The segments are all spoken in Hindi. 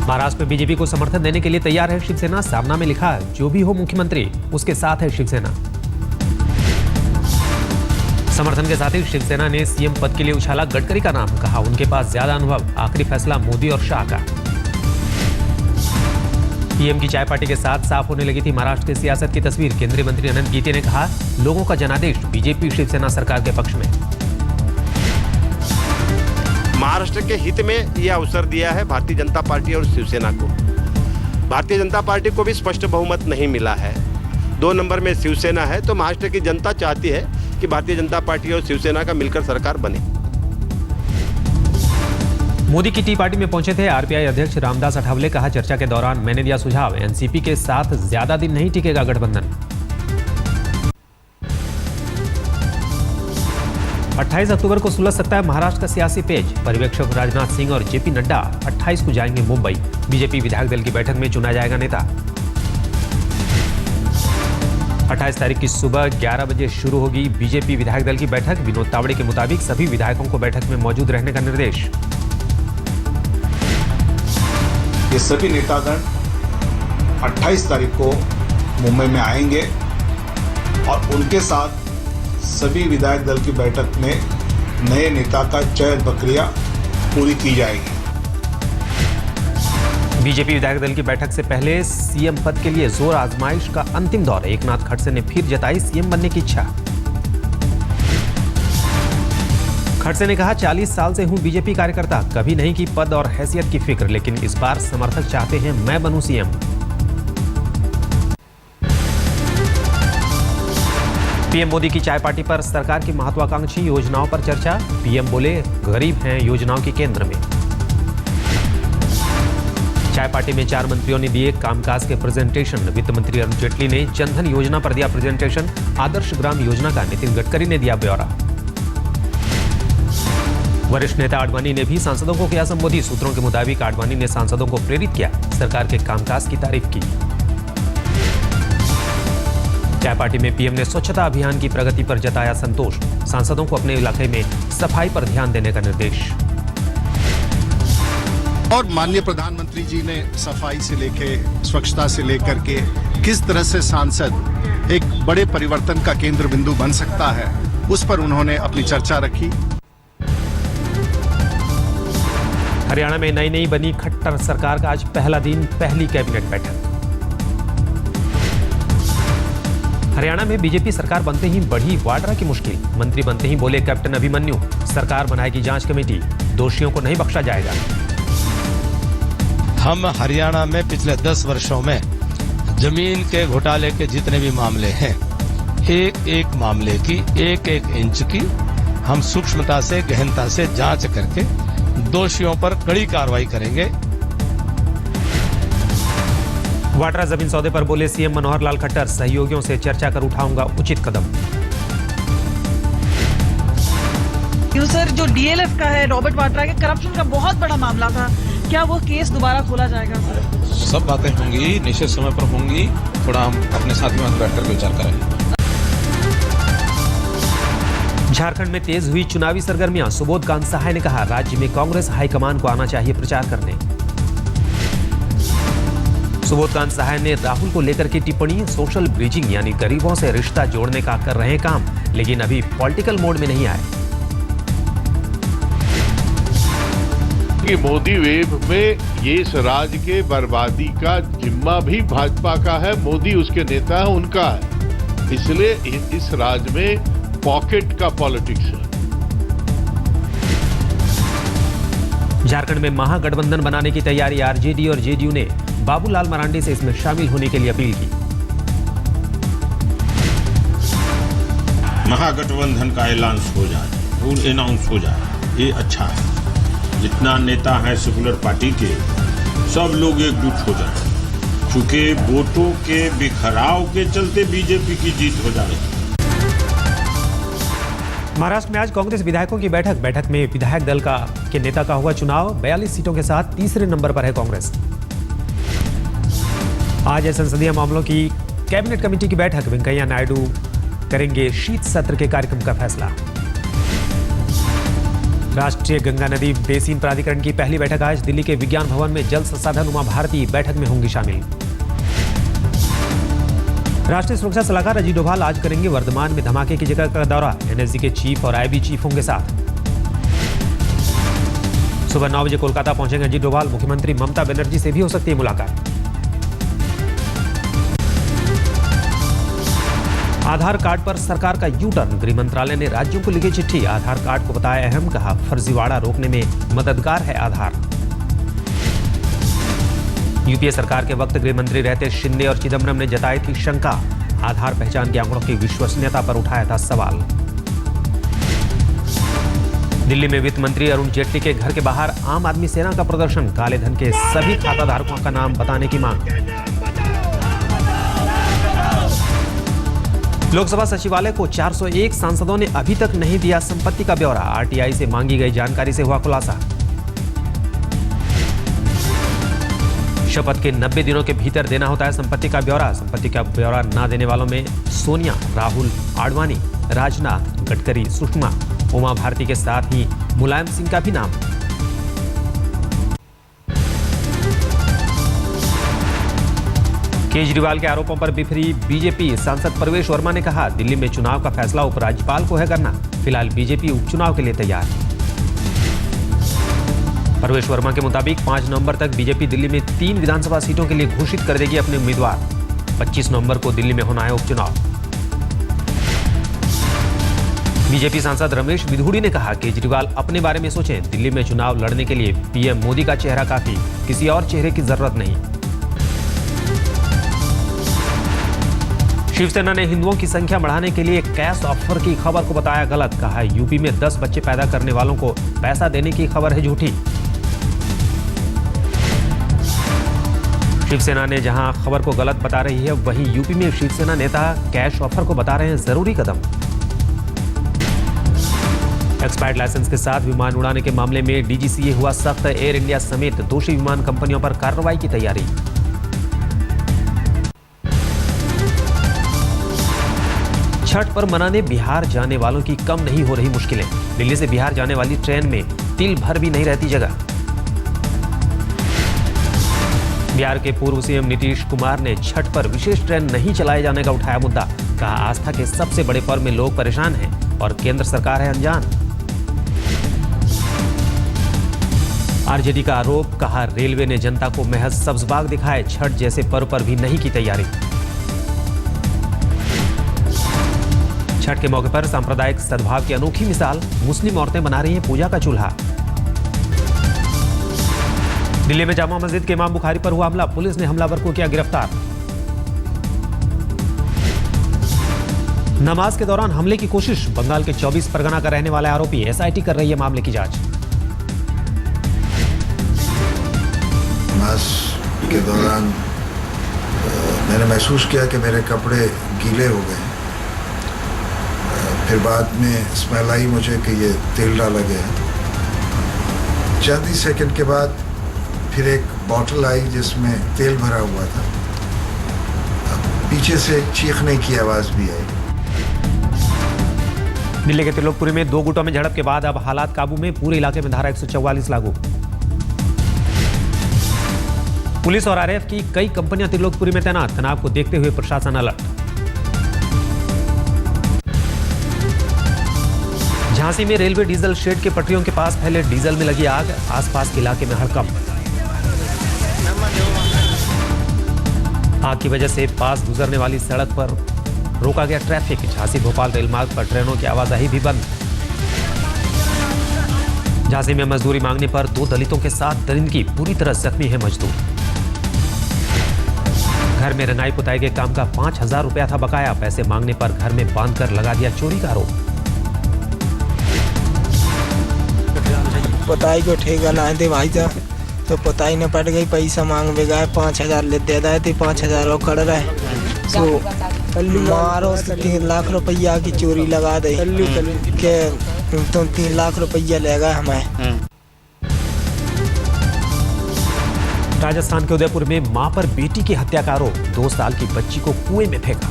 महाराष्ट्र में बीजेपी को समर्थन देने के लिए तैयार है शिवसेना। सामना में लिखा, जो भी हो मुख्यमंत्री उसके साथ है शिवसेना। समर्थन के साथ ही शिवसेना ने सीएम पद के लिए उछाला गडकरी का नाम। कहा उनके पास ज्यादा अनुभव, आखिरी फैसला मोदी और शाह का। पीएम की चाय पार्टी के साथ साफ होने लगी थी महाराष्ट्र की सियासत की तस्वीर। केंद्रीय मंत्री अनंत गीते ने कहा, लोगों का जनादेश बीजेपी शिवसेना सरकार के पक्ष में। महाराष्ट्र के हित में यह अवसर दिया है भारतीय जनता पार्टी और शिवसेना को। भारतीय जनता पार्टी को भी स्पष्ट बहुमत नहीं मिला है, 2 नंबर में शिवसेना है, तो महाराष्ट्र की जनता चाहती है कि भारतीय जनता पार्टी और शिवसेना का मिलकर सरकार बने। मोदी की टी पार्टी में पहुंचे थे आरपीआई अध्यक्ष रामदास अठावले। कहा, चर्चा के दौरान मैंने दिया सुझाव, एनसीपी के साथ ज्यादा दिन नहीं टिकेगा गठबंधन। 28 अक्टूबर को सुलझ सकता है महाराष्ट्र का सियासी पेज। पर्यवेक्षक राजनाथ सिंह और जेपी नड्डा 28 को जाएंगे मुंबई। बीजेपी विधायक दल की बैठक में चुना जाएगा नेता। 28 तारीख की सुबह 11 बजे शुरू होगी बीजेपी विधायक दल की बैठक। विनोद तावड़े के मुताबिक सभी विधायकों को बैठक में मौजूद रहने का निर्देश। ये सभी नेतागण 28 तारीख को मुंबई में आएंगे और उनके साथ सभी विधायक दल की बैठक में नए नेता का चयन प्रक्रिया पूरी की जाएगी। बीजेपी विधायक दल की बैठक से पहले सीएम पद के लिए जोर आजमाइश का अंतिम दौर। एकनाथ खड़से ने फिर जताई सीएम बनने की इच्छा। खड़से ने कहा, 40 साल से हूं बीजेपी कार्यकर्ता, कभी नहीं की पद और हैसियत की फिक्र, लेकिन इस बार समर्थक चाहते हैं मैं बनूं सीएम। पीएम मोदी की चाय पार्टी पर सरकार की महत्वाकांक्षी योजनाओं पर चर्चा। पीएम बोले, गरीब हैं योजनाओं के केंद्र में। चाय पार्टी में 4 मंत्रियों ने दिए कामकाज के प्रेजेंटेशन। वित्त मंत्री अरुण जेटली ने जनधन योजना पर दिया प्रेजेंटेशन। आदर्श ग्राम योजना का नितिन गडकरी ने दिया ब्यौरा। वरिष्ठ नेता आडवाणी ने भी सांसदों को किया संबोधित। सूत्रों के मुताबिक आडवाणी ने सांसदों को प्रेरित किया, सरकार के कामकाज की तारीफ की। चाय पार्टी में पीएम ने स्वच्छता अभियान की प्रगति पर जताया संतोष। सांसदों को अपने इलाके में सफाई पर ध्यान देने का निर्देश। और माननीय प्रधानमंत्री जी ने सफाई से लेके स्वच्छता से लेकर के किस तरह से सांसद एक बड़े परिवर्तन का केंद्र बिंदु बन सकता है, उस पर उन्होंने अपनी चर्चा रखी। हरियाणा में नई बनी खट्टर सरकार का आज पहला दिन, पहली कैबिनेट बैठक। हरियाणा में बीजेपी सरकार बनते ही बढ़ी वाड्रा की मुश्किल। मंत्री बनते ही बोले कैप्टन अभिमन्यु, सरकार बनाएगी जांच कमेटी, दोषियों को नहीं बख्शा जाएगा। हम हरियाणा में पिछले 10 वर्षों में जमीन के घोटाले के जितने भी मामले हैं, एक एक मामले की एक इंच की हम सूक्ष्मता से, गहनता से जांच करके दोषियों पर कड़ी कार्रवाई करेंगे। वाड्रा जमीन सौदे पर बोले सीएम मनोहर लाल खट्टर, सहयोगियों से चर्चा कर उठाऊंगा उचित कदम। सर, जो डीएलएफ का है, रॉबर्ट वाड्रा के करप्शन का बहुत बड़ा मामला था, क्या वो केस दोबारा खोला जाएगा? सब बातें होंगी, निश्चित समय पर होंगी, थोड़ा हम अपने साथियों में बैठकर विचार करें। झारखंड में तेज हुई चुनावी सरगर्मियां। सुबोध कांत सहाय ने कहा, राज्य में कांग्रेस हाईकमान को आना चाहिए प्रचार करने। सुबोध कांत सहाय ने राहुल को लेकर की टिप्पणी, सोशल ब्रिजिंग यानी गरीबों से रिश्ता जोड़ने का कर रहे हैं काम, लेकिन अभी पॉलिटिकल मोड में नहीं आए। कि मोदी वेव में ये इस राज्य के बर्बादी का जिम्मा भी भाजपा का है, मोदी उसके नेता है, उनका है, इसलिए इस राज्य में पॉकेट का पॉलिटिक्स है। झारखंड में महागठबंधन बनाने की तैयारी। आरजेडी और जेडीयू ने बाबूलाल मरांडी से इसमें शामिल होने के लिए अपील की। महागठबंधन का ऐलान हो जाए, अनाउंस हो जाए, ये अच्छा है। जितना नेता है सेकुलर पार्टी के, सब लोग एकजुट हो जाए, चूंकि वोटों के बिखराव के चलते बीजेपी की जीत हो जाएगी। महाराष्ट्र में आज कांग्रेस विधायकों की बैठक में विधायक दल के नेता का हुआ चुनाव। 42 सीटों के साथ तीसरे नंबर पर है कांग्रेस। आज है संसदीय मामलों की कैबिनेट कमेटी की बैठक। वेंकैया नायडू करेंगे शीत सत्र के कार्यक्रम का फैसला। राष्ट्रीय गंगा नदी बेसिन प्राधिकरण की पहली बैठक आज दिल्ली के विज्ञान भवन में जल संसाधन उमा भारती बैठक में होंगी शामिल। राष्ट्रीय सुरक्षा सलाहकार अजीत डोभाल आज करेंगे वर्धमान में धमाके की जगह का दौरा। एनएसजी के चीफ और आईबी चीफों के साथ। सुबह 9 बजे कोलकाता पहुंचेंगे अजीत डोभाल। मुख्यमंत्री ममता बनर्जी से भी हो सकती है मुलाकात। आधार कार्ड पर सरकार का यू टर्न। गृह मंत्रालय ने राज्यों को लिखी चिट्ठी। आधार कार्ड को बताया अहम, कहा फर्जीवाड़ा रोकने में मददगार है आधार। यूपीए सरकार के वक्त गृह मंत्री रहते शिंदे और चिदम्बरम ने जताई थी शंका। आधार पहचान के आंकड़ों की विश्वसनीयता पर उठाया था सवाल। दिल्ली में वित्त मंत्री अरुण जेटली के घर के बाहर आम आदमी सेना का प्रदर्शन। काले धन के सभी खाताधारकों का नाम बताने की मांग। लोकसभा सचिवालय को 401 सांसदों ने अभी तक नहीं दिया संपत्ति का ब्यौरा। आरटीआई से मांगी गई जानकारी से हुआ खुलासा। शपथ के 90 दिनों के भीतर देना होता है संपत्ति का ब्यौरा। संपत्ति का ब्यौरा न देने वालों में सोनिया, राहुल, आडवाणी, राजनाथ, गडकरी, सुषमा, उमा भारती के साथ ही मुलायम सिंह का भी नाम। केजरीवाल के आरोपों पर बिफरी बीजेपी। सांसद परवेश वर्मा ने कहा दिल्ली में चुनाव का फैसला उपराज्यपाल को है करना। फिलहाल बीजेपी उपचुनाव के लिए तैयार। परवेश वर्मा के मुताबिक 5 नवंबर तक बीजेपी दिल्ली में 3 विधानसभा सीटों के लिए घोषित कर देगी अपने उम्मीदवार। 25 नवंबर को दिल्ली में होना है उपचुनाव। बीजेपी सांसद रमेश विधुड़ी ने कहा केजरीवाल अपने बारे में सोचें। दिल्ली में चुनाव लड़ने के लिए पीएम मोदी का चेहरा काफी, किसी और चेहरे की जरूरत नहीं। शिवसेना ने हिंदुओं की संख्या बढ़ाने के लिए कैश ऑफर की खबर को बताया गलत। कहा यूपी में 10 बच्चे पैदा करने वालों को पैसा देने की खबर है झूठी। शिवसेना ने जहां खबर को गलत बता रही है, वहीं यूपी में शिवसेना नेता कैश ऑफर को बता रहे हैं जरूरी कदम। एक्सपायर्ड लाइसेंस के साथ विमान उड़ाने के मामले में डीजीसीए हुआ सख्त। एयर इंडिया समेत दोषी विमान कंपनियों पर कार्रवाई की तैयारी। छठ पर मनाने बिहार जाने वालों की कम नहीं हो रही मुश्किलें। दिल्ली से बिहार जाने वाली ट्रेन में तिल भर भी नहीं रहती जगह। बिहार के पूर्व सीएम नीतीश कुमार ने छठ पर विशेष ट्रेन नहीं चलाए जाने का उठाया मुद्दा। कहा आस्था के सबसे बड़े पर्व में लोग परेशान हैं और केंद्र सरकार है अनजान। आरजेडी का आरोप, कहा रेलवे ने जनता को महज सब्जबाग दिखाए, छठ जैसे पर्व पर भी नहीं की तैयारी। छठ के मौके पर सांप्रदायिक सद्भाव की अनोखी मिसाल। मुस्लिम औरतें बना रही हैं पूजा का चूल्हा। दिल्ली में जामा मस्जिद के इमाम बुखारी पर हुआ हमला। पुलिस ने हमलावर को किया गिरफ्तार। नमाज के दौरान हमले की कोशिश। बंगाल के 24 परगना का रहने वाला आरोपी। एसआईटी कर रही है मामले की जांच। नमाज के दौरान मैंने महसूस किया कि मेरे कपड़े गीले हो गए। फिर बाद में स्मेल आई मुझे कि ये तेल डाला गया। चंद ही सेकंड के बाद फिर एक बॉटल आई जिसमें तेल भरा हुआ था। पीछे से चीखने की आवाज भी आई। दिल्ली के त्रिलोकपुरी में 2 गुटों में झड़प के बाद अब हालात काबू में। पूरे इलाके में धारा 144 लागू। पुलिस और आरएएफ की कई कंपनियां त्रिलोकपुरी में तैनात। तनाव को देखते हुए प्रशासन अलर्ट। झांसी में रेलवे डीजल शेड के पटरियों के पास फैले डीजल में लगी आग। आसपास के इलाके में हड़कंप। आग की वजह से पास गुजरने वाली सड़क पर रोका गया ट्रैफिक। झांसी भोपाल रेल मार्ग पर ट्रेनों की आवाजाही भी बंद। झांसी में मजदूरी मांगने पर 2 दलितों के साथ दरिंदगी। पूरी तरह जख्मी है मजदूर। घर में रनाई पुताई के काम का 5000 रुपया था बकाया। पैसे मांगने पर घर में बांधकर लगा दिया चोरी का आरोप। पताई को ठेका लाए थे भाई साहब, तो पताई ने पड़ गई। पैसा मांग में गए 5000 ले दे रहे थे। 5000 वो खड़ रहे तो मारो 3 लाख रुपया की चोरी लगा दे के तुम 3 लाख रुपया ले गए हमें। राजस्थान के उदयपुर में मां पर बेटी की हत्या का आरोप। 2 साल की बच्ची को कुएं में फेंका।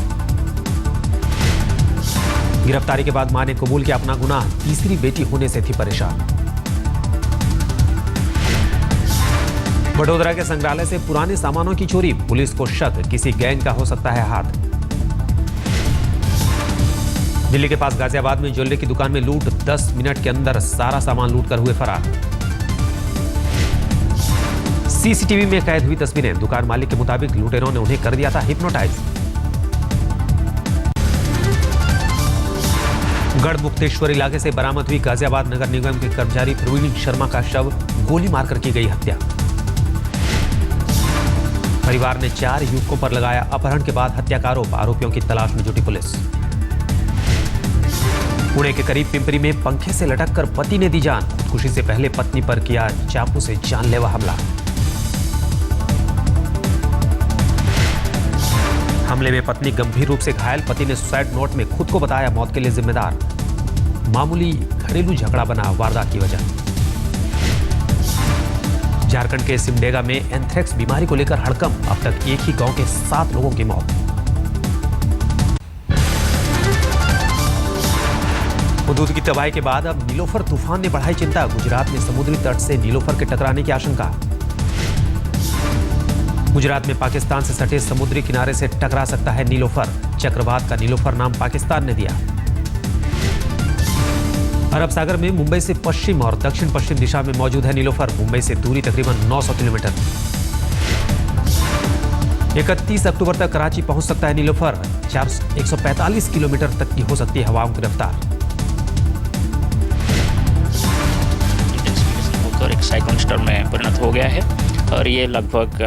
गिरफ्तारी के बाद मां ने कबूल किया अपना गुनाह। तीसरी बेटी होने से थी परेशान। वडोदरा के संग्रहालय से पुराने सामानों की चोरी, पुलिस को शक किसी गैंग का हो सकता है हाथ। दिल्ली के पास गाजियाबाद में ज्वेलरी की दुकान में लूट, 10 मिनट के अंदर सारा सामान लूट कर हुए फरार। सीसीटीवी में कैद हुई तस्वीरें, दुकान मालिक के मुताबिक लुटेरों ने उन्हें कर दिया था हिप्नोटाइज। गढ़मुक्तेश्वर इलाके से बरामद हुई गाजियाबाद नगर निगम के कर्मचारी प्रवीण शर्मा का शव, गोली मारकर की गई हत्या। परिवार ने 4 युवकों पर लगाया अपहरण के बाद हत्या का आरोप, आरोपियों की तलाश में जुटी पुलिस। पुणे के करीब पिंपरी में पंखे से लटककर पति ने दी जान, खुदकुशी से पहले पत्नी पर किया चाकू से जानलेवा हमला। हमले में पत्नी गंभीर रूप से घायल, पति ने सुसाइड नोट में खुद को बताया मौत के लिए जिम्मेदार। मामूली घरेलू झगड़ा बना वारदात की वजह। झारखंड के सिमडेगा में एंथ्रेक्स बीमारी को लेकर हड़कंप, अब तक एक ही गांव के 7 लोगों की मौत। हुदूद की तबाही के बाद अब नीलोफर तूफान ने बढ़ाई चिंता, गुजरात में समुद्री तट से नीलोफर के टकराने की आशंका। गुजरात में पाकिस्तान से सटे समुद्री किनारे से टकरा सकता है नीलोफर, चक्रवात का नीलोफर नाम पाकिस्तान ने दिया। अरब सागर में मुंबई से पश्चिम और दक्षिण पश्चिम दिशा में मौजूद है नीलोफर, मुंबई से दूरी तकरीबन 900 किलोमीटर। 31 अक्टूबर तक कराची पहुंच सकता है नीलोफर, 145 किलोमीटर तक की हो सकती है हवाओं की रफ्तार। एक साइक्लोन स्टॉर्म में परिणत हो गया है और ये लगभग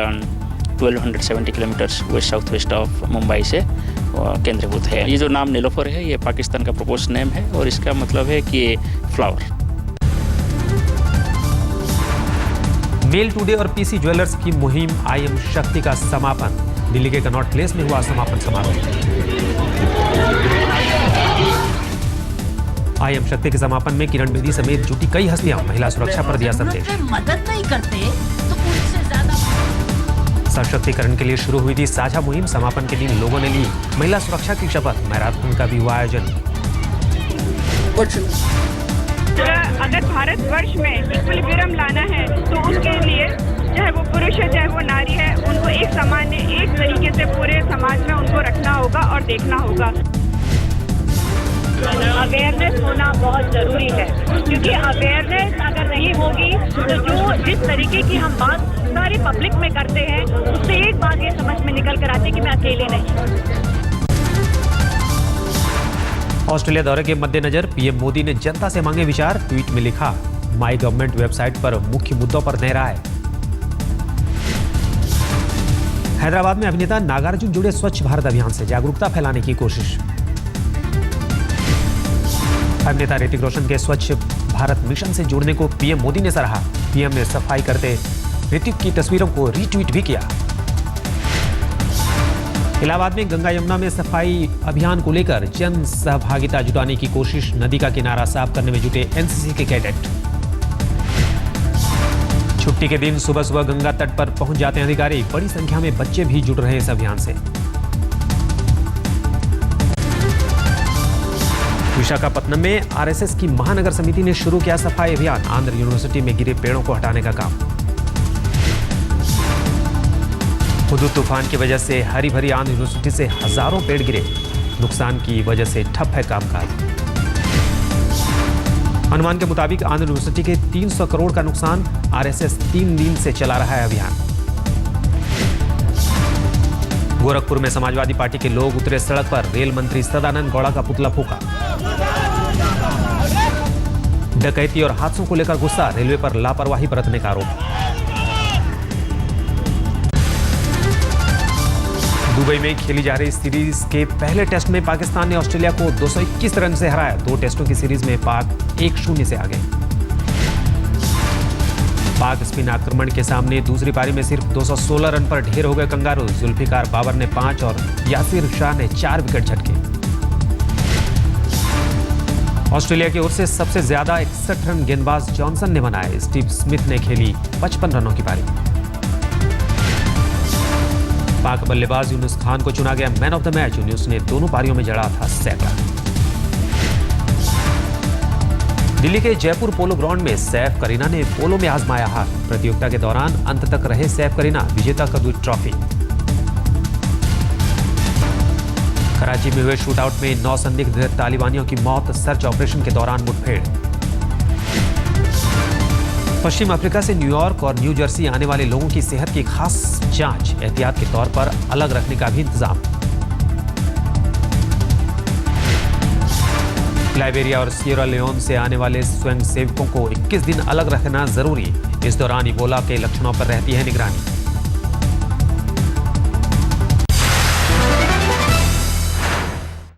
1270 kilometre west south west of Mumbai से केंद्रीभूत है। ये जो नाम नीलोफर है ये पाकिस्तान का प्रपोज नेम है और इसका मतलब है कि फ्लावर। मेल टुडे और पीसी ज्वेलर्स की मुहिम आई एम शक्ति का समापन, दिल्ली के कनॉट प्लेस में हुआ समापन समारोह। आई एम शक्ति के समापन में किरण बेदी समेत जुटी कई हस्तियां, महिला सुरक्षा पर दिया संदेश। मदद नहीं करते तो उनसे ज्यादा। सशक्तिकरण के लिए शुरू हुई थी साझा मुहिम, समापन के दिन लोगों ने ली महिला सुरक्षा की शपथ, मैराथन का भी हुआ आयोजन। अगर भारतवर्ष में इक्विलिब्रियम लाना है तो उसके लिए चाहे वो पुरुष है चाहे वो नारी है, उनको एक सामान्य एक तरीके से पूरे समाज में उनको रखना होगा और देखना होगा। अवेयरनेस होना बहुत जरूरी है, क्योंकि अवेयरनेस अगर नहीं होगी तो जो जिस तरीके की हम बात सारे पब्लिक में करते हैं उससे एक बात ये समझ में निकल कर आती है कि मैं अकेले नहीं। ऑस्ट्रेलिया दौरे के मद्देनजर पीएम मोदी ने जनता से मांगे विचार, ट्वीट में लिखा माई गवर्नमेंट वेबसाइट पर मुख्य मुद्दों पर नए राय। हैदराबाद में अभिनेता नागार्जुन जुड़े स्वच्छ भारत अभियान से, जागरूकता फैलाने की कोशिश। अभिनेता ऋतिक रोशन के स्वच्छ भारत मिशन से जुड़ने को पीएम मोदी ने सराहा, पीएम ने सफाई करते ऋतिक की तस्वीरों को रीट्वीट भी किया। इलाहाबाद में गंगा यमुना में सफाई अभियान को लेकर जन सहभागिता जुटाने की कोशिश, नदी का किनारा साफ करने में जुटे एनसीसी के कैडेट। छुट्टी के दिन सुबह सुबह गंगा तट पर पहुंच जाते हैं अधिकारी, बड़ी संख्या में बच्चे भी जुड़ रहे हैं इस अभियान से। विशाखापत्तनम में आरएसएस की महानगर समिति ने शुरू किया सफाई अभियान, आंध्र यूनिवर्सिटी में गिरे पेड़ों को हटाने का काम। हुदूद तूफान की वजह से हरी भरी आंध्र यूनिवर्सिटी से हजारों पेड़ गिरे, नुकसान की वजह से ठप है कामकाज। अनुमान के मुताबिक आंध्र यूनिवर्सिटी के 300 करोड़ का नुकसान, आरएसएस 3 दिन से चला रहा है अभियान। गोरखपुर में समाजवादी पार्टी के लोग उतरे सड़क पर, रेल मंत्री सदानंद गौड़ा का पुतला फूका। डकैती और हादसों को लेकर गुस्सा, रेलवे पर लापरवाही बरतने का आरोप। दुबई में खेली जा रही सीरीज के पहले टेस्ट में पाकिस्तान ने ऑस्ट्रेलिया को 221 रन से हराया, 2 टेस्टों की सीरीज में पाक 1-0 से आगे। पाक स्पिन आक्रमण के सामने दूसरी पारी में सिर्फ 216 रन पर ढेर हो गए कंगारू, जुल्फिकार बाबर ने 5 और यासिर शाह ने 4 विकेट झटके। ऑस्ट्रेलिया की ओर से सबसे ज्यादा 61 रन गेंदबाज जॉनसन ने बनाए, स्टीव स्मिथ ने खेली 55 रनों की पारी। पाक बल्लेबाज यूनुस खान को चुना गया man of the match, Yunus ने दोनों पारियों में जड़ा था सैकड़ा। दिल्ली के जयपुर पोलो ग्राउंड में सैफ करीना ने पोलो में आजमाया हाथ। प्रतियोगिता के दौरान अंत तक रहे सैफ करीना, विजेता कर दी ट्रॉफी। कराची में हुए शूटआउट में 9 संदिग्ध तालिबानियों की मौत, सर्च ऑपरेशन के दौरान मुठभेड़। पश्चिम अफ्रीका से न्यूयॉर्क और न्यू जर्सी आने वाले लोगों की सेहत की खास जांच, एहतियात के तौर पर अलग रखने का भी इंतजाम। लाइबेरिया और सिएरा लियोन से आने वाले स्वयंसेवकों को 21 दिन अलग रखना जरूरी। इस दौरान इबोला के लक्षणों पर रहती है निगरानी।